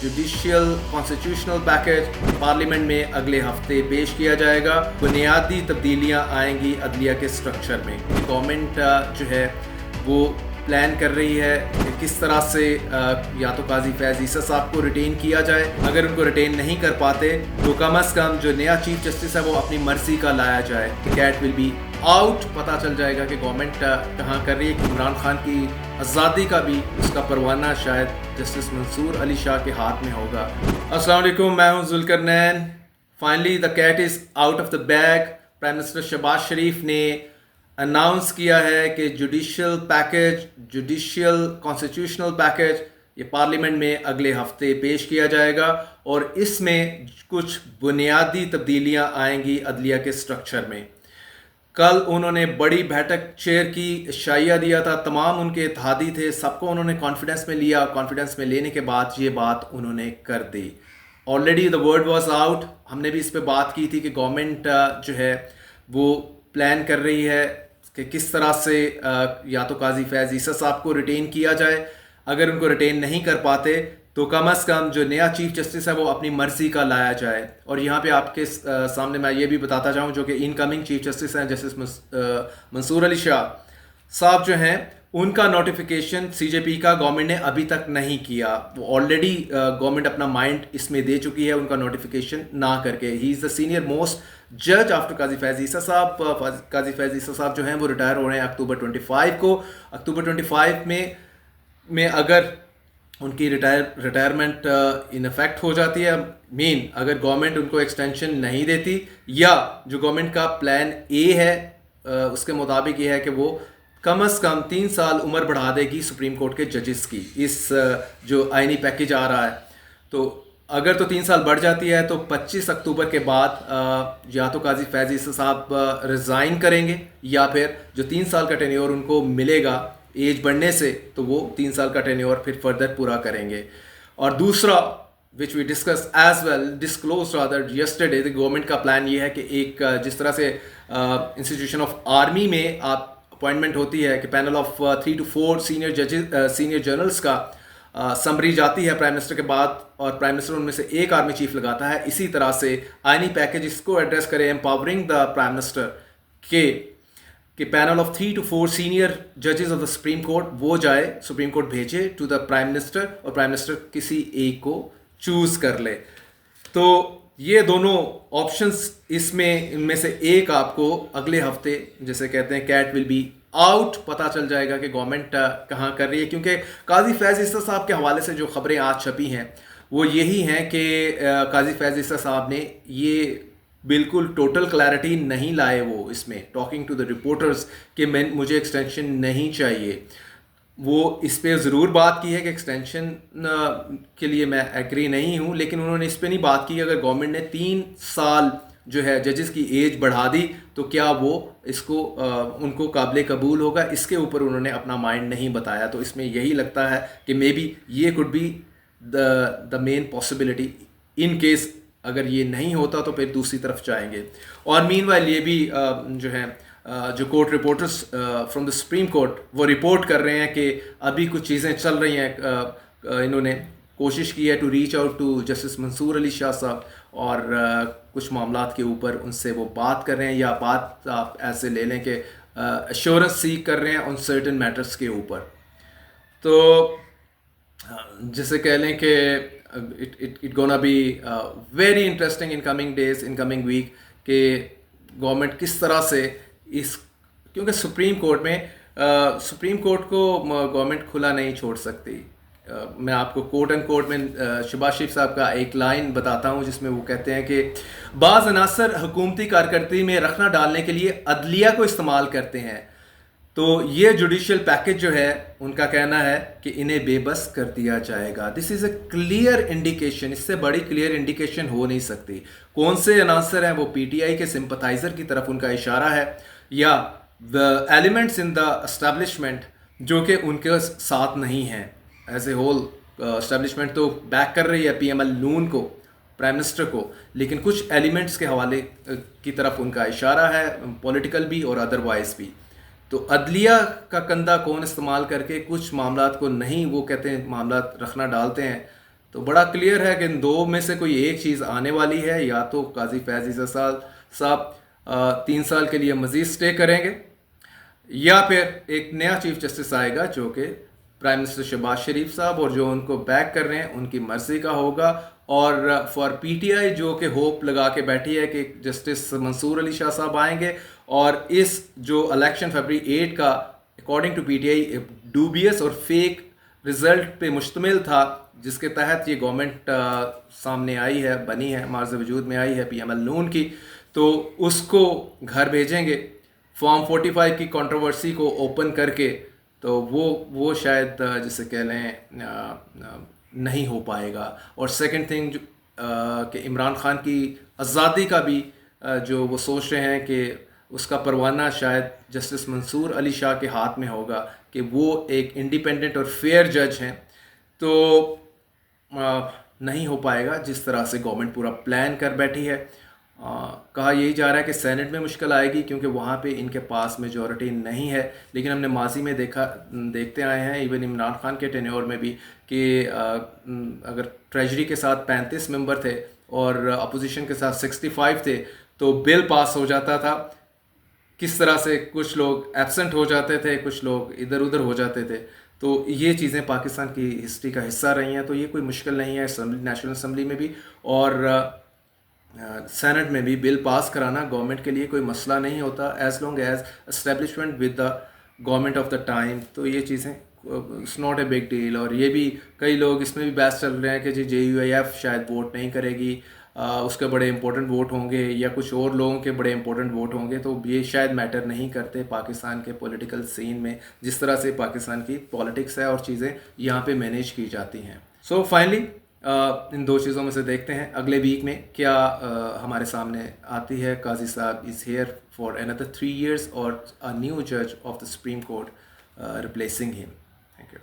Judicial constitutional package parliament में अगले हफ्ते पेश किया जाएगा। बुनियादी तब्दीलियां आएंगी अदलिया के स्ट्रक्चर में। गवर्नमेंट जो है वो प्लान कर रही है कि किस तरह से या तो काजी फैज़ ईसा साहब को रिटेन किया जाए, अगर उनको रिटेन नहीं कर पाते तो कम अज़ कम जो नया चीफ जस्टिस है वो अपनी मर्जी का लाया जाए। कैट विल बी आउट, पता चल जाएगा कि गवर्नमेंट कहाँ कर रही है। कि इमरान खान की आज़ादी का भी उसका परवाना शायद जस्टिस मंसूर अली शाह के हाथ में होगा। अस्सलाम वालेकुम, मैं हूँ ज़ुल्करनैन। Finally the cat is out of the bag. Prime minister Shehbaz Sharif ने अनाउंस किया है कि जुडिशियल कॉन्स्टिट्यूशनल पैकेज ये पार्लियामेंट में अगले हफ्ते पेश किया जाएगा और इसमें कुछ बुनियादी तब्दीलियां आएंगी अदलिया के स्ट्रक्चर में। कल उन्होंने बड़ी बैठक चेयर की, शाइया दिया था, तमाम उनके इत्तेहादी थे, सबको उन्होंने कॉन्फिडेंस में लिया। कॉन्फिडेंस में लेने के बाद ये बात उन्होंने कर दी। Already the word was out. हमने भी इस पे बात की थी कि गवर्नमेंट जो है वो प्लान कर रही है कि किस तरह से या तो काजी फैज़ ईसा साहब को रिटेन किया जाए, अगर उनको रिटेन नहीं कर पाते तो कम अज़ कम जो नया चीफ जस्टिस है वो अपनी मर्जी का लाया जाए। और यहाँ पे आपके सामने मैं ये भी बताता चाहूँ जो कि इनकमिंग चीफ जस्टिस हैं जस्टिस मंसूर अली शाह साहब जो हैं, उनका नोटिफिकेशन सीजेपी का गवर्नमेंट ने अभी तक नहीं किया। वो ऑलरेडी गवर्नमेंट अपना माइंड इसमें दे चुकी है उनका नोटिफिकेशन ना करके। He is the senior most जज आफ्टर काजी फैज़ ईसा साहब। काजी फैज़ ईसा साहब जो हैं वो रिटायर हो रहे हैं अक्टूबर 25 को। अक्टूबर 25 में अगर उनकी रिटायरमेंट इन इफेक्ट हो जाती है, अगर गवर्नमेंट उनको एक्सटेंशन नहीं देती या जो गवर्नमेंट का प्लान ए है उसके मुताबिक ये है कि वो कम अज़ कम 3 साल उम्र बढ़ा देगी सुप्रीम कोर्ट के जजेस की। इस जो आईनी पैकेज आ रहा है तो अगर तो 3 साल बढ़ जाती है तो 25 अक्टूबर के बाद या तो काजी फैज़ ईसा साहब रिज़ाइन करेंगे या फिर जो 3 साल का टेन्योर उनको मिलेगा एज बढ़ने से तो वो 3 साल का टेन्योर फिर फर्दर पूरा करेंगे। और दूसरा which we discuss as well disclose rather yesterday, the government का प्लान ये है कि एक जिस तरह से इंस्टीट्यूशन ऑफ आर्मी में आप अपॉइंटमेंट होती है कि panel of 3 to 4 senior generals का समरी जाती है प्राइम मिनिस्टर के बाद और प्राइम मिनिस्टर उनमें से एक आर्मी चीफ लगाता है। इसी तरह से आईनी पैकेज इसको एड्रेस करे, एम्पावरिंग द प्राइम मिनिस्टर कि पैनल ऑफ 3 to 4 सीनियर जजेस ऑफ द सुप्रीम कोर्ट वो जाए, सुप्रीम कोर्ट भेजे टू द प्राइम मिनिस्टर और प्राइम मिनिस्टर किसी एक को चूज कर ले। तो ये दोनों ऑप्शंस इसमें इनमें से एक आपको अगले हफ्ते, जैसे कहते हैं कैट विल बी आउट, पता चल जाएगा कि गवर्नमेंट कहाँ कर रही है। क्योंकि काजी फैज़ ईसा साहब के हवाले से जो खबरें आज छपी हैं वो यही हैं कि काजी फैज़ ईसा साहब ने ये बिल्कुल टोटल क्लैरिटी नहीं लाए वो इसमें, टॉकिंग टू द रिपोर्टर्स कि मुझे एक्सटेंशन नहीं चाहिए। वो इस पे ज़रूर बात की है कि एक्सटेंशन के लिए मैं एग्री नहीं हूँ, लेकिन उन्होंने इस पे नहीं बात की अगर गवर्नमेंट ने 3 साल जो है जजेस की एज बढ़ा दी तो क्या वो इसको उनको काबिल कबूल होगा। इसके ऊपर उन्होंने अपना माइंड नहीं बताया। तो इसमें यही लगता है कि मे बी ये could be the main possibility. In case अगर ये नहीं होता तो फिर दूसरी तरफ जाएंगे। और मीनवाइल ये भी जो है जो court reporters from the supreme court वो रिपोर्ट कर रहे हैं कि अभी कुछ चीज़ें चल रही हैं। इन्होंने कोशिश की है to reach out to justice Mansoor Ali Shah sahab और कुछ मामलात के ऊपर उनसे वो बात कर रहे हैं, या बात आप ऐसे ले लें कि एश्योरेंस सीख कर रहे हैं उन सर्टन मैटर्स के ऊपर। तो जैसे कह लें कि it gonna be very interesting in coming days, in coming week कि गवर्नमेंट किस तरह से इस, क्योंकि सुप्रीम कोर्ट को गवर्नमेंट खुला नहीं छोड़ सकती। मैं आपको कोट एंड कोट में शहबाज शरीफ साहब का एक लाइन बताता हूँ जिसमें वो कहते हैं कि बाज़ अनासर हुकूमती कारकर्दगी में रखना डालने के लिए अदलिया को इस्तेमाल करते हैं। तो ये जुडिशियल पैकेज जो है उनका कहना है कि इन्हें बेबस कर दिया जाएगा। This is a clear indication, इससे बड़ी क्लियर इंडिकेशन हो नहीं सकती। कौन से अनासर हैं वो पीटीआई के सिंपथाइज़र की तरफ उनका इशारा है या the elements in the establishment जो कि उनके साथ नहीं हैं। एज ए होल एस्टेब्लिशमेंट तो बैक कर रही है पीएमएल नून को, प्राइम मिनिस्टर को, लेकिन कुछ एलिमेंट्स के हवाले की तरफ उनका इशारा है, पॉलिटिकल भी और अदरवाइज भी। तो अदलिया का कंधा कौन इस्तेमाल करके कुछ मामलात को नहीं, वो कहते हैं मामलात रखना डालते हैं, تو بڑا کلیئر ہے کہ ان دو میں سے کوئی ایک چیز آنے والی ہے، یا تو قاضی فیض عیسی صاحب 3 سال کے لیے مزید سٹے کریں گے، یا پھر ایک نیا چیف جسٹس آئے گا جو کہ پرائم منسٹر شہباز شریف صاحب اور جو ان کو بیک کر رہے ہیں ان کی مرضی کا ہوگا. اور فار پی ٹی آئی جو کہ ہوپ لگا کے بیٹھی ہے کہ جسٹس منصور علی شاہ صاحب آئیں گے، اور اس جو الیکشن فیبری 8 کا according to P T I dubious اور فیک رزلٹ پہ مشتمل تھا، جس کے تحت یہ گورنمنٹ سامنے آئی ہے، بنی ہے، معرض وجود میں آئی ہے پی ایم ایل نون کی، تو اس کو گھر بھیجیں گے فارم 45 کی کنٹروورسی کو اوپن کر کے. تو وہ شاید جسے کہہ لیں نہیں ہو پائے گا. اور سیکنڈ تھنگ کہ عمران خان کی آزادی کا بھی جو وہ سوچ رہے ہیں کہ اس کا پروانہ شاید جسٹس منصور علی شاہ کے ہاتھ میں ہوگا کہ وہ ایک انڈیپینڈنٹ اور فیئر جج ہیں، تو نہیں ہو پائے گا جس طرح سے گورنمنٹ پورا پلان کر بیٹھی ہے. کہا یہی جا رہا ہے کہ سینٹ میں مشکل آئے گی کیونکہ وہاں پہ ان کے پاس میجورٹی نہیں ہے، لیکن ہم نے ماضی میں دیکھتے آئے ہیں ایون عمران خان کے ٹینیور میں بھی کہ اگر ٹریجری کے ساتھ 35 ممبر تھے اور اپوزیشن کے ساتھ 65 تھے تو بل پاس ہو جاتا تھا. کس طرح سے کچھ لوگ ایبسنٹ ہو جاتے تھے، کچھ لوگ ادھر ادھر ہو جاتے تھے. تو یہ چیزیں پاکستان کی ہسٹری کا حصہ رہی ہیں، تو یہ کوئی مشکل نہیں ہے اسمبلی، نیشنل اسمبلی میں بھی اور سینٹ میں بھی بل پاس کرانا گورنمنٹ کے لیے کوئی مسئلہ نہیں ہوتا، as long as establishment with the government of the time. تو یہ چیزیں it's not a big deal. اور یہ بھی کئی لوگ اس میں بھی بحث چل رہے ہیں کہ جے یو آئی ایف شاید ووٹ نہیں کرے گی، اس کے بڑے امپورٹنٹ ووٹ ہوں گے یا کچھ اور لوگوں کے بڑے امپورٹنٹ ووٹ ہوں گے. تو یہ شاید میٹر نہیں کرتے پاکستان کے پولیٹیکل سین میں، جس طرح سے پاکستان کی پالیٹکس ہے اور چیزیں یہاں پہ مینیج کی جاتی ہیں. سو فائنلی ان دو چیزوں میں سے دیکھتے ہیں اگلے ویک میں کیا ہمارے سامنے آتی ہے. قاضی صاحب is here for another 3 years اور a new judge of the Supreme Court replacing him. Thank you.